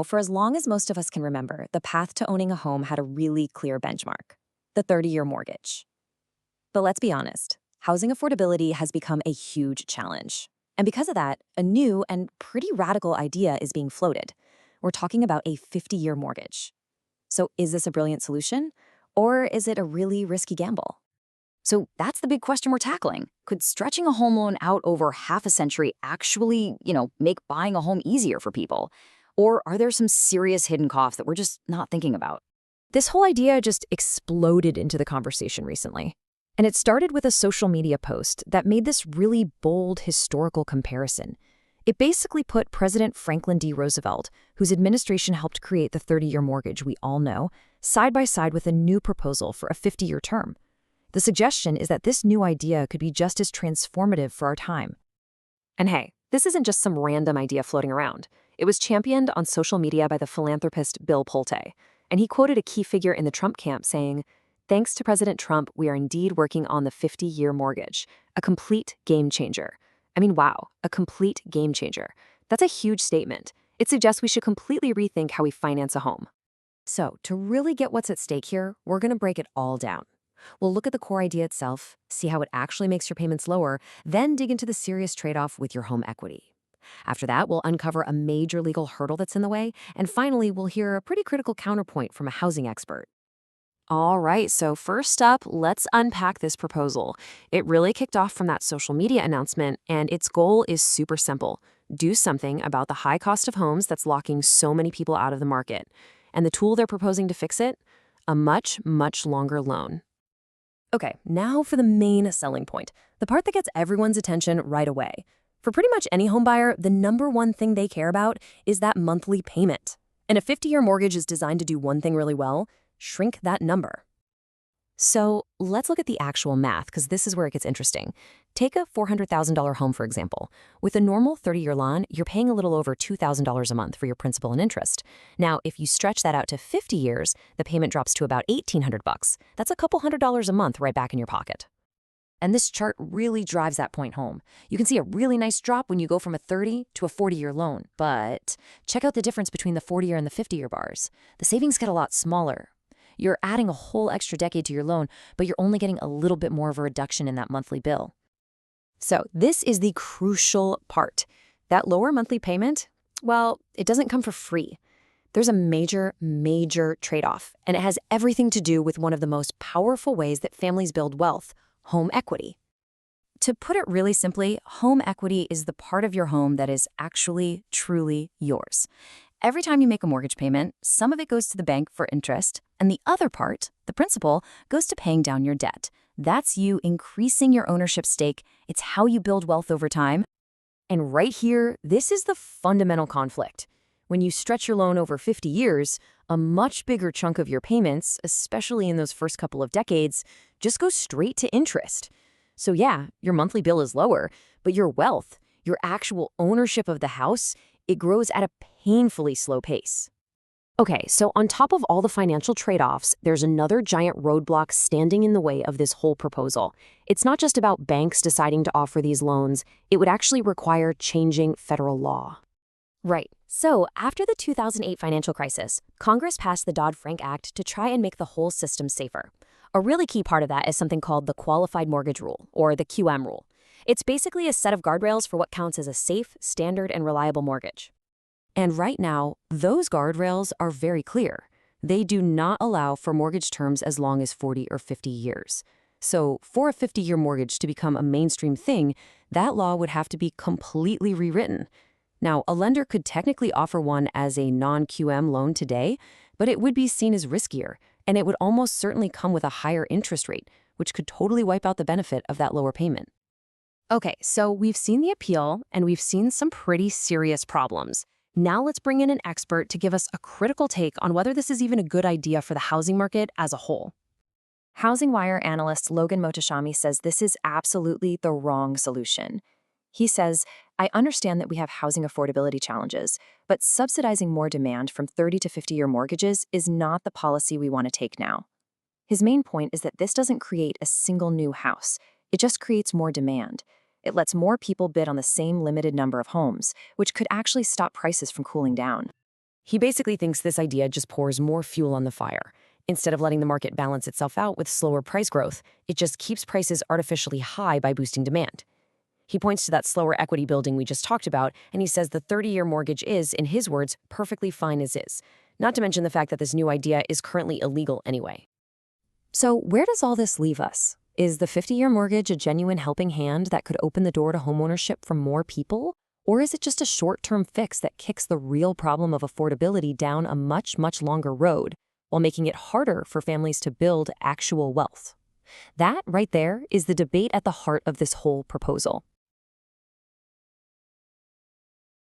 For as long as most of us can remember, the path to owning a home had a really clear benchmark: the 30-year mortgage. But let's be honest, housing affordability has become a huge challenge. And because of that, a new and pretty radical idea is being floated. We're talking about a 50-year mortgage. So is this a brilliant solution? Or is it a really risky gamble? So that's the big question we're tackling. Could stretching a home loan out over half a century actually, make buying a home easier for people? Or are there some serious hidden costs that we're just not thinking about? This whole idea just exploded into the conversation recently. And it started with a social media post that made this really bold historical comparison. It basically put President Franklin D. Roosevelt, whose administration helped create the 30-year mortgage we all know, side by side with a new proposal for a 50-year term. The suggestion is that this new idea could be just as transformative for our time. And hey, this isn't just some random idea floating around. It was championed on social media by the philanthropist Bill Pulte, and he quoted a key figure in the Trump camp saying, "Thanks to President Trump, we are indeed working on the 50-year mortgage, a complete game changer." I mean, wow, a complete game changer. That's a huge statement. It suggests we should completely rethink how we finance a home. So, to really get what's at stake here, we're going to break it all down. We'll look at the core idea itself, see how it actually makes your payments lower, then dig into the serious trade-off with your home equity. After that, we'll uncover a major legal hurdle that's in the way, and finally, we'll hear a pretty critical counterpoint from a housing expert. All right, so first up, let's unpack this proposal. It really kicked off from that social media announcement, and its goal is super simple: do something about the high cost of homes that's locking so many people out of the market. And the tool they're proposing to fix it? A much, much longer loan. Okay, now for the main selling point, the part that gets everyone's attention right away. For pretty much any home buyer, the number one thing they care about is that monthly payment. And a 50-year mortgage is designed to do one thing really well: shrink that number. So let's look at the actual math, because this is where it gets interesting. Take a $400,000 home, for example. With a normal 30-year loan, you're paying a little over $2,000 a month for your principal and interest. Now, if you stretch that out to 50 years, the payment drops to about $1,800. That's a couple $100 a month right back in your pocket. And this chart really drives that point home. You can see a really nice drop when you go from a 30 to a 40-year loan. But check out the difference between the 40-year and the 50-year bars. The savings get a lot smaller. You're adding a whole extra decade to your loan, but you're only getting a little bit more of a reduction in that monthly bill. So this is the crucial part. That lower monthly payment, well, it doesn't come for free. There's a major, major trade-off, and it has everything to do with one of the most powerful ways that families build wealth: home equity. To put it really simply, home equity is the part of your home that is actually, truly yours. Every time you make a mortgage payment, some of it goes to the bank for interest, and the other part, the principal, goes to paying down your debt. That's you increasing your ownership stake. It's how you build wealth over time. And right here, this is the fundamental conflict. When you stretch your loan over 50 years, a much bigger chunk of your payments, especially in those first couple of decades, just goes straight to interest. So yeah, your monthly bill is lower, but your wealth, your actual ownership of the house, it grows at a painfully slow pace. Okay, so on top of all the financial trade-offs, there's another giant roadblock standing in the way of this whole proposal. It's not just about banks deciding to offer these loans. It would actually require changing federal law. Right. So after the 2008 financial crisis, Congress passed the Dodd-Frank Act to try and make the whole system safer. A really key part of that is something called the Qualified Mortgage Rule, or the QM rule. It's basically a set of guardrails for what counts as a safe, standard, and reliable mortgage. And right now, those guardrails are very clear. They do not allow for mortgage terms as long as 40 or 50 years. So for a 50-year mortgage to become a mainstream thing, that law would have to be completely rewritten. Now, a lender could technically offer one as a non-QM loan today, but it would be seen as riskier, and it would almost certainly come with a higher interest rate, which could totally wipe out the benefit of that lower payment. Okay, so we've seen the appeal, and we've seen some pretty serious problems. Now let's bring in an expert to give us a critical take on whether this is even a good idea for the housing market as a whole. Housing Wire analyst Logan Mohtashami says this is absolutely the wrong solution. He says, "I understand that we have housing affordability challenges, but subsidizing more demand from 30 to 50-year mortgages is not the policy we want to take now." His main point is that this doesn't create a single new house. It just creates more demand. It lets more people bid on the same limited number of homes, which could actually stop prices from cooling down. He basically thinks this idea just pours more fuel on the fire. Instead of letting the market balance itself out with slower price growth, it just keeps prices artificially high by boosting demand. He points to that slower equity building we just talked about, and he says the 30-year mortgage is, in his words, perfectly fine as is. Not to mention the fact that this new idea is currently illegal anyway. So where does all this leave us? Is the 50-year mortgage a genuine helping hand that could open the door to homeownership for more people? Or is it just a short-term fix that kicks the real problem of affordability down a much, much longer road, while making it harder for families to build actual wealth? That, right there, is the debate at the heart of this whole proposal.